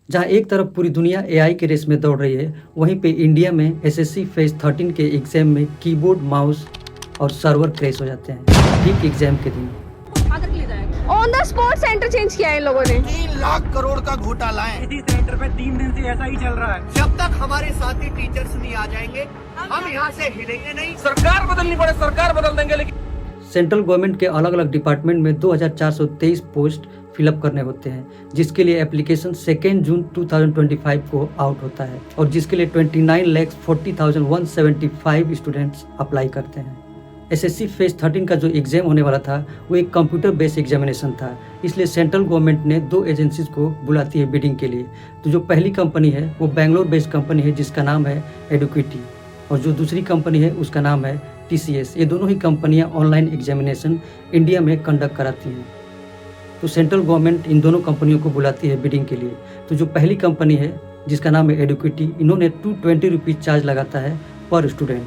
जहाँ एक तरफ पूरी दुनिया एआई के रेस में दौड़ रही है, वहीं पे इंडिया में एसएससी फेज़ 13 के एग्ज़ाम में कीबोर्ड, माउस और सर्वर क्रैश हो जाते हैं, ठीक एग्ज़ाम के दिन। On the spot centre change किया है इन लोगों ने। 3 लाख करोड़ का घोटाला है। इसी सेंटर पे 3 दिन से ऐसा ही चल रहा है। जब तक हमारे साथी टीचर्स नहीं आ जाएंगे, हम यहाँ से हिलेंगे नहीं। सरकार बदलनी पड़े, सरकार बदल देंगे, लेकिन सेंट्रल गवर्नमेंट के अलग अलग डिपार्टमेंट में 2423 पोस्ट फिलअप करने होते हैं, जिसके लिए एप्लीकेशन 2 जून 2025 को आउट होता है और जिसके लिए 29,40,175 स्टूडेंट्स अप्लाई करते हैं। एसएससी फेज़ 13 का जो एग्ज़ाम होने वाला था वो एक कंप्यूटर बेस्ड एग्जामिनेशन था, इसलिए सेंट्रल गवर्नमेंट ने 2 एजेंसीज को बुलाती है बिडिंग के लिए। तो जो पहली कंपनी है वो बेंगलोर बेस्ड कंपनी है जिसका नाम है एडुकेटी, और जो दूसरी कंपनी है उसका नाम है टीसीएस। ये दोनों ही कंपनियां ऑनलाइन एग्जामिनेशन इंडिया में कंडक्ट कराती हैं। तो सेंट्रल गवर्नमेंट इन दोनों कंपनियों को बुलाती है बिडिंग के लिए। तो जो पहली कंपनी है जिसका नाम है एडुकेटी, इन्होंने 220 रुपीज़ चार्ज लगाता है पर स्टूडेंट,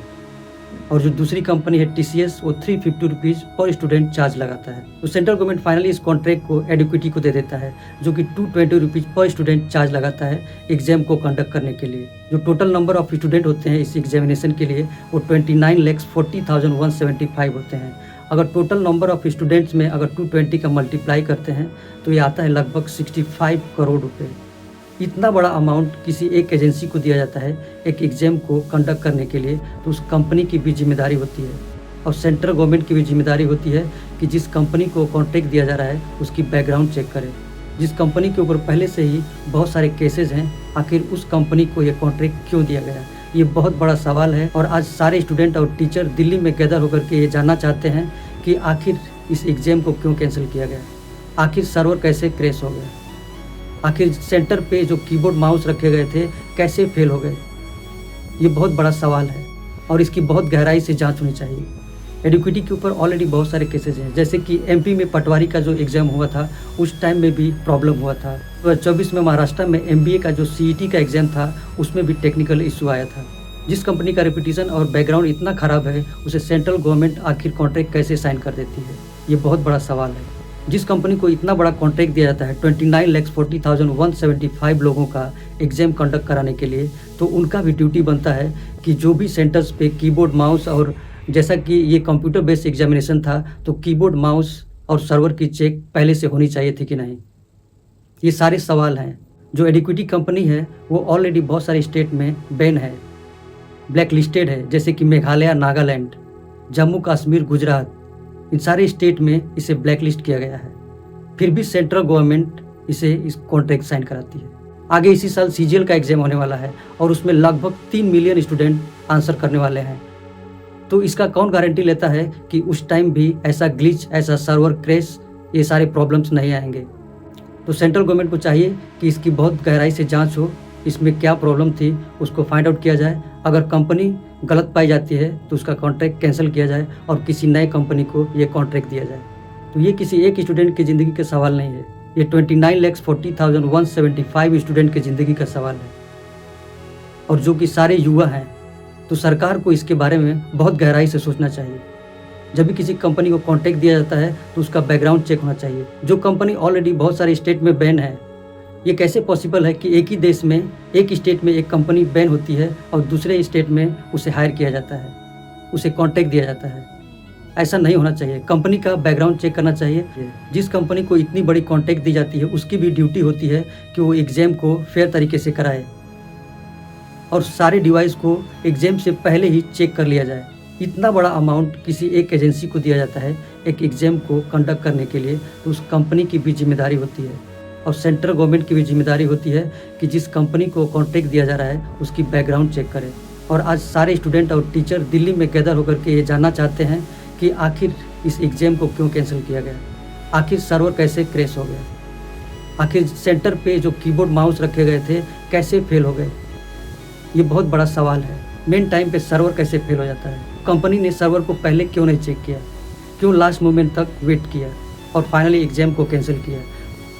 और जो दूसरी कंपनी है टीसीएस वो 350 रुपीज़ पर स्टूडेंट चार्ज लगाता है। तो सेंट्रल गवर्नमेंट फाइनली इस कॉन्ट्रैक्ट को एडुकेटी को दे देता है, जो कि 220 रुपीज़ पर स्टूडेंट चार्ज लगाता है एग्जाम को कंडक्ट करने के लिए। जो टोटल नंबर ऑफ स्टूडेंट होते हैं इस एग्जामिनेशन के लिए वो 29,40,175 होते हैं। अगर टोटल नंबर ऑफ स्टूडेंट्स में अगर 220 का मल्टीप्लाई करते हैं तो ये आता है लगभग 65 करोड़ रुपये। इतना बड़ा अमाउंट किसी एक एजेंसी को दिया जाता है एक एग्ज़ाम को कंडक्ट करने के लिए, तो उस कंपनी की भी जिम्मेदारी होती है और सेंट्रल गवर्नमेंट की भी जिम्मेदारी होती है कि जिस कंपनी को कॉन्ट्रैक्ट दिया जा रहा है उसकी बैकग्राउंड चेक करे। जिस कंपनी के ऊपर पहले से ही बहुत सारे केसेस हैं, आखिर उस कंपनी को ये कॉन्ट्रैक्ट क्यों दिया गया, ये बहुत बड़ा सवाल है। और आज सारे स्टूडेंट और टीचर दिल्ली में गैदर होकर के ये जानना चाहते हैं कि आखिर इस एग्ज़ाम को क्यों कैंसिल किया गया, आखिर सर्वर कैसे क्रैश हो गया, आखिर सेंटर पे जो कीबोर्ड माउस रखे गए थे कैसे फेल हो गए। ये बहुत बड़ा सवाल है और इसकी बहुत गहराई से जांच होनी चाहिए। एडुकेटी के ऊपर ऑलरेडी बहुत सारे केसेस हैं, जैसे कि एमपी में पटवारी का जो एग्ज़ाम हुआ था उस टाइम में भी प्रॉब्लम हुआ था। 2024 में महाराष्ट्र में एमबीए का जो सीईटी का एग्ज़ाम था उसमें भी टेक्निकल इशू आया था। जिस कंपनी का रेपुटेशन और बैकग्राउंड इतना ख़राब है उसे सेंट्रल गवर्नमेंट आखिर कॉन्ट्रैक्ट कैसे साइन कर देती है, ये बहुत बड़ा सवाल है। जिस कंपनी को इतना बड़ा कॉन्ट्रैक्ट दिया जाता है 29,40,175 लोगों का एग्ज़ाम कंडक्ट कराने के लिए, तो उनका भी ड्यूटी बनता है कि जो भी सेंटर्स पे कीबोर्ड माउस, और जैसा कि ये कंप्यूटर बेस्ड एग्जामिनेशन था तो कीबोर्ड माउस और सर्वर की चेक पहले से होनी चाहिए थी कि नहीं, ये सारे सवाल हैं। जो एडुकेटी कंपनी है वो ऑलरेडी बहुत सारे स्टेट में बैन है, ब्लैक लिस्टेड है, जैसे कि मेघालय, नागालैंड, जम्मू कश्मीर, गुजरात, इन सारे स्टेट में इसे ब्लैक लिस्ट किया गया है। फिर भी सेंट्रल गवर्नमेंट इसे इस कॉन्ट्रैक्ट साइन कराती है। आगे इसी साल सीजीएल का एग्ज़ाम होने वाला है और उसमें लगभग 3 मिलियन स्टूडेंट आंसर करने वाले हैं। तो इसका कौन गारंटी लेता है कि उस टाइम भी ऐसा ग्लिच, ऐसा सर्वर क्रैश, ये सारे प्रॉब्लम्स नहीं आएंगे। तो सेंट्रल गवर्नमेंट को चाहिए कि इसकी बहुत गहराई से जाँच हो, इसमें क्या प्रॉब्लम थी उसको फाइंड आउट किया जाए। अगर कंपनी गलत पाई जाती है तो उसका कॉन्ट्रैक्ट कैंसिल किया जाए और किसी नए कंपनी को ये कॉन्ट्रैक्ट दिया जाए। तो ये किसी एक स्टूडेंट की ज़िंदगी का सवाल नहीं है, ये 29,40,175 स्टूडेंट की ज़िंदगी का सवाल है, और जो कि सारे युवा हैं। तो सरकार को इसके बारे में बहुत गहराई से सोचना चाहिए। जब भी किसी कंपनी को कॉन्ट्रैक्ट दिया जाता है तो उसका बैकग्राउंड चेक होना चाहिए। जो कंपनी ऑलरेडी बहुत सारे स्टेट में बैन है, ये कैसे पॉसिबल है कि एक ही देश में एक स्टेट में एक कंपनी बैन होती है और दूसरे स्टेट में उसे हायर किया जाता है, उसे कॉन्ट्रैक्ट दिया जाता है। ऐसा नहीं होना चाहिए। कंपनी का बैकग्राउंड चेक करना चाहिए। जिस कंपनी को इतनी बड़ी कॉन्ट्रैक्ट दी जाती है उसकी भी ड्यूटी होती है कि वो एग्ज़ाम को फेयर तरीके से कराए और सारे डिवाइस को एग्ज़ाम से पहले ही चेक कर लिया जाए। इतना बड़ा अमाउंट किसी एक एजेंसी को दिया जाता है एक एग्ज़ाम को कंडक्ट करने के लिए, तो उस कंपनी की भी जिम्मेदारी होती है और सेंट्रल गवर्नमेंट की भी जिम्मेदारी होती है कि जिस कंपनी को कॉन्ट्रैक्ट दिया जा रहा है उसकी बैकग्राउंड चेक करे। और आज सारे स्टूडेंट और टीचर दिल्ली में गैदर होकर के ये जानना चाहते हैं कि आखिर इस एग्ज़ाम को क्यों कैंसिल किया गया, आखिर सर्वर कैसे क्रैश हो गया, आखिर सेंटर पे जो कीबोर्ड माउस रखे गए थे कैसे फेल हो गए। ये बहुत बड़ा सवाल है। मेन टाइम पे सर्वर कैसे फेल हो जाता है, कंपनी ने सर्वर को पहले क्यों नहीं चेक किया, क्यों लास्ट मोमेंट तक वेट किया और फाइनली एग्ज़ाम को कैंसिल किया।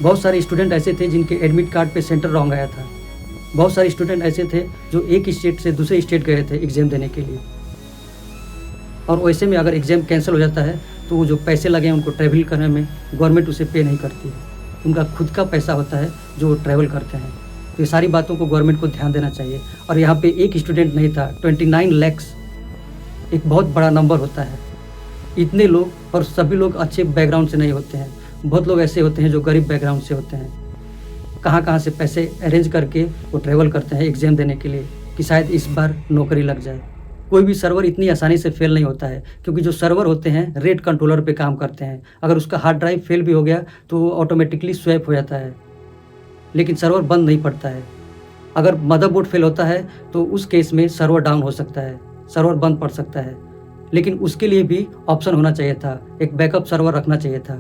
बहुत सारे स्टूडेंट ऐसे थे जिनके एडमिट कार्ड पे सेंटर रॉन्ग आया था। बहुत सारे स्टूडेंट ऐसे थे जो एक स्टेट से दूसरे स्टेट गए थे एग्ज़ाम देने के लिए, और वैसे में अगर एग्ज़ाम कैंसिल हो जाता है तो वो जो पैसे लगे हैं उनको ट्रैवल करने में गवर्नमेंट उसे पे नहीं करती है। उनका खुद का पैसा होता है जो वो ट्रैवल करते हैं। तो ये सारी बातों को गवर्नमेंट को ध्यान देना चाहिए। और यहाँ पे एक स्टूडेंट नहीं था, 29 लैक्स एक बहुत बड़ा नंबर होता है। इतने लोग, और सभी लोग अच्छे बैकग्राउंड से नहीं होते हैं, बहुत लोग ऐसे होते हैं जो गरीब बैकग्राउंड से होते हैं। कहाँ कहाँ से पैसे अरेंज करके वो ट्रैवल करते हैं एग्ज़ाम देने के लिए कि शायद इस बार नौकरी लग जाए। कोई भी सर्वर इतनी आसानी से फेल नहीं होता है, क्योंकि जो सर्वर होते हैं रेट कंट्रोलर पे काम करते हैं। अगर उसका हार्ड ड्राइव फेल भी हो गया तो वो ऑटोमेटिकली स्वैप हो जाता है, लेकिन सर्वर बंद नहीं पड़ता है। अगर मदरबोर्ड फेल होता है तो उस केस में सर्वर डाउन हो सकता है, सर्वर बंद पड़ सकता है। लेकिन उसके लिए भी ऑप्शन होना चाहिए था, एक बैकअप सर्वर रखना चाहिए था,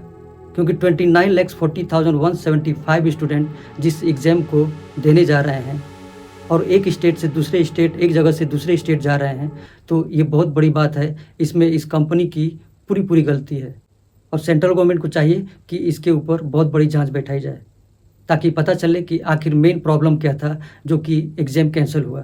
क्योंकि 29,40,175 स्टूडेंट जिस एग्ज़ाम को देने जा रहे हैं और एक स्टेट से दूसरे स्टेट, एक जगह से दूसरे स्टेट जा रहे हैं, तो ये बहुत बड़ी बात है। इसमें इस कंपनी की पूरी गलती है और सेंट्रल गवर्नमेंट को चाहिए कि इसके ऊपर बहुत बड़ी जांच बैठाई जाए, ताकि पता चले कि आखिर मेन प्रॉब्लम क्या था जो कि एग्ज़ाम कैंसिल हुआ।